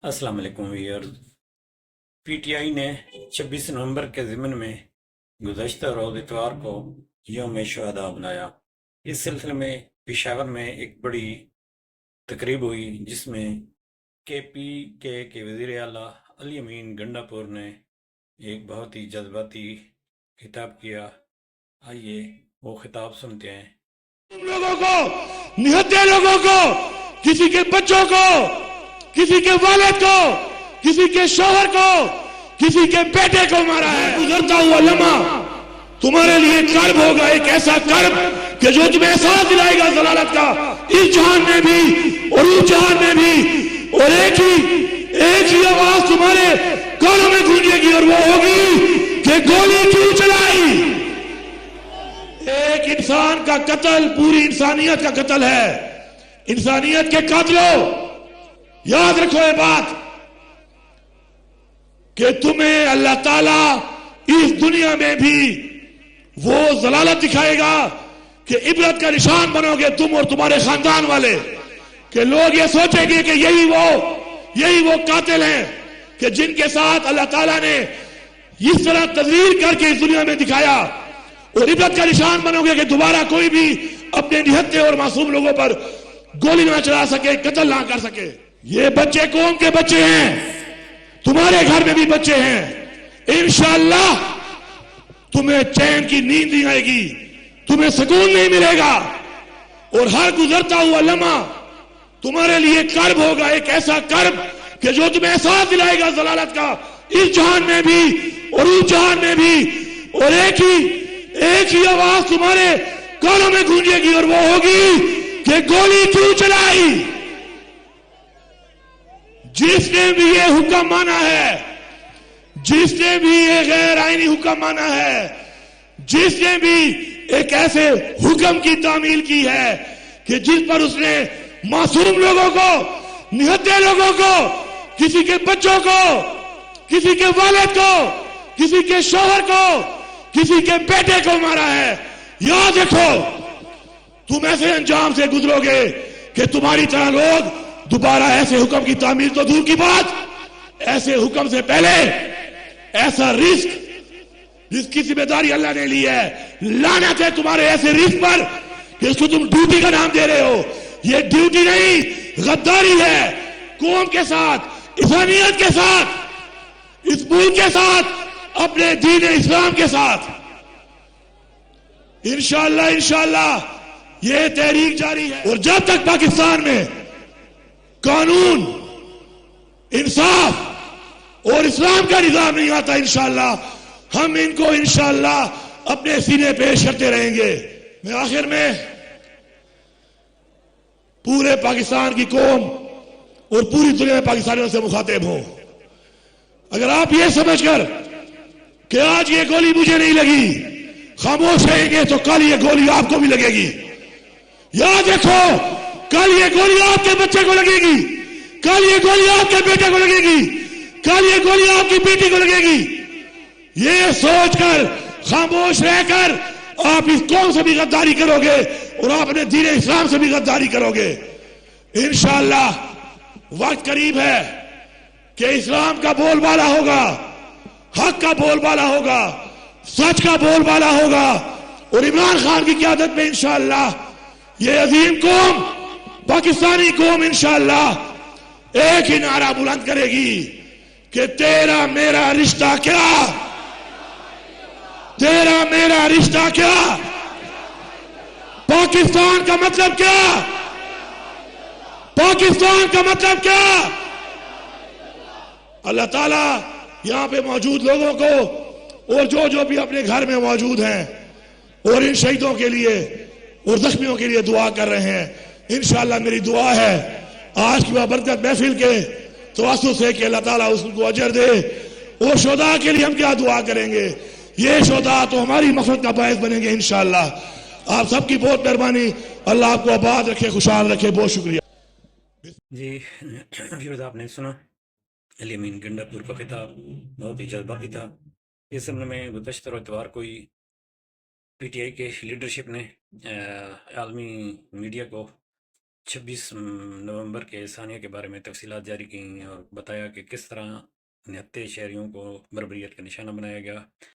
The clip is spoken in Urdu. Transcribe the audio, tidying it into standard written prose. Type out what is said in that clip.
السلام علیکم ویئرز۔ پی ٹی آئی نے 26 نومبر کے ضمن میں گزشتہ روز اتوار کو یوم شہداء بنایا۔ اس سلسلے میں پشاور میں ایک بڑی تقریب ہوئی جس میں کے پی کے وزیر اعلیٰ علی امین گنڈا پور نے ایک بہت ہی جذباتی خطاب کیا۔ آئیے وہ خطاب سنتے ہیں۔ لوگوں کو، نہتے لوگوں کو، کسی کے بچوں کو، کسی کے والد کو، کسی کے شوہر کو، کسی کے بیٹے کو مارا ہے۔ گزرتا ہوا لمحہ تمہارے لیے کرب ہوگا، ایک ایسا کرب کہ جو تمہیں احساس دلائے گا ضلالت کا، اس جہان میں بھی اور اس جہان میں بھی، اور ایک ہی آواز تمہارے کانوں میں گونجے گی اور وہ ہوگی کہ گولی کیوں چلائی۔ ایک انسان کا قتل پوری انسانیت کا قتل ہے۔ انسانیت کے قاتلوں، یاد رکھو یہ بات کہ تمہیں اللہ تعالیٰ اس دنیا میں بھی وہ ضلالت دکھائے گا کہ عبرت کا نشان بنو گے تم اور تمہارے خاندان والے، کہ لوگ یہ سوچیں گے کہ یہی وہ قاتل ہیں کہ جن کے ساتھ اللہ تعالیٰ نے اس طرح تذلیل کر کے اس دنیا میں دکھایا، اور عبرت کا نشان بنو گے کہ دوبارہ کوئی بھی اپنے نہتے اور معصوم لوگوں پر گولی نہ چلا سکے، قتل نہ کر سکے۔ یہ بچے قوم کے بچے ہیں، تمہارے گھر میں بھی بچے ہیں۔ انشاءاللہ تمہیں چین کی نیند نہیں آئے گی، تمہیں سکون نہیں ملے گا، اور ہر گزرتا ہوا لمحہ تمہارے لیے کرب ہوگا، ایک ایسا کرب کہ جو تمہیں احساس دلائے گا ضلالت کا، اس جہان میں بھی اور اس جہان میں بھی، اور ایک ہی آواز تمہارے کانوں میں گونجے گی اور وہ ہوگی کہ گولی کیوں چلائی۔ جس نے بھی یہ حکم مانا ہے، جس نے بھی یہ غیر آئینی حکم مانا ہے، جس نے بھی ایک ایسے حکم کی تعمیل کی ہے کہ جس پر اس نے معصوم لوگوں کو، نہتے لوگوں کو، کسی کے بچوں کو، کسی کے والد کو، کسی کے شوہر کو، کسی کے بیٹے کو مارا ہے، یاد رکھو تم ایسے انجام سے گزرو گے کہ تمہاری طرح لوگ دوبارہ ایسے حکم کی تعمیل تو دور کی بات، ایسے حکم سے پہلے ایسا رزق جس کی ذمہ داری اللہ نے لی ہے، لعنت ہے تمہارے ایسے رزق پر کہ اس کو تم ڈیوٹی کا نام دے رہے ہو۔ یہ ڈیوٹی نہیں، غداری ہے قوم کے ساتھ، انسانیت کے ساتھ، اس ملک کے ساتھ، اپنے دین اسلام کے ساتھ۔ انشاءاللہ یہ تحریک جاری ہے، اور جب تک پاکستان میں قانون، انصاف اور اسلام کا نظام نہیں آتا، انشاءاللہ ہم ان کو انشاءاللہ اپنے سینے پیش کرتے رہیں گے۔ میں آخر میں پورے پاکستان کی قوم اور پوری دنیا میں پاکستانیوں سے مخاطب ہوں، اگر آپ یہ سمجھ کر کہ آج یہ گولی مجھے نہیں لگی خاموش رہیں گے تو کل یہ گولی آپ کو بھی لگے گی۔ یاد رکھو کل یہ گولی آپ کے بچے کو لگے گی، کل یہ گولی آپ کے بیٹے کو لگے گی، کل یہ گولی آپ کی بیٹی کو لگے گی۔ یہ سوچ کر خاموش رہ کر آپ اس قوم سے بھی غداری کرو گے اور آپ اپنے دین اسلام سے بھی غداری کرو گے۔ انشاءاللہ وقت قریب ہے کہ اسلام کا بول بالا ہوگا، حق کا بول بالا ہوگا، سچ کا بول بالا ہوگا، اور عمران خان کی قیادت میں انشاءاللہ یہ عظیم قوم، پاکستانی قوم انشاءاللہ ایک ہی نعرہ بلند کرے گی کہ تیرا میرا رشتہ کیا، تیرا میرا رشتہ کیا، پاکستان کا مطلب کیا، پاکستان کا مطلب کیا۔ اللہ تعالیٰ یہاں پہ موجود لوگوں کو اور جو بھی اپنے گھر میں موجود ہیں اور ان شہیدوں کے لیے اور زخمیوں کے لیے دعا کر رہے ہیں، انشاءاللہ میری دعا ہے آج کی بابرکت محفل کے توسط سے کہ اللہ تعالیٰ اس کو اجر دے، اور شہداء کے لیے ہم کیا دعا کریں گے، یہ شہداء تو ہماری مغفرت کا باعث بنیں گے انشاءاللہ۔ آپ سب کی بہت مہربانی، اللہ آپ کو آباد رکھے، خوشحال رکھے، بہت شکریہ۔ جی ویورز، آپ نے سنا علی امین گنڈا پور کا خطاب، بہت ہی جذباتی تھا۔ اس سلسلے میں گزشتہ اتوار کو ہی پی ٹی آئی کے لیڈرشپ نے عالمی میڈیا کو 26 نومبر کے ثانیہ کے بارے میں تفصیلات جاری کی اور بتایا کہ کس طرح 69 شہریوں کو بربریت کا نشانہ بنایا گیا۔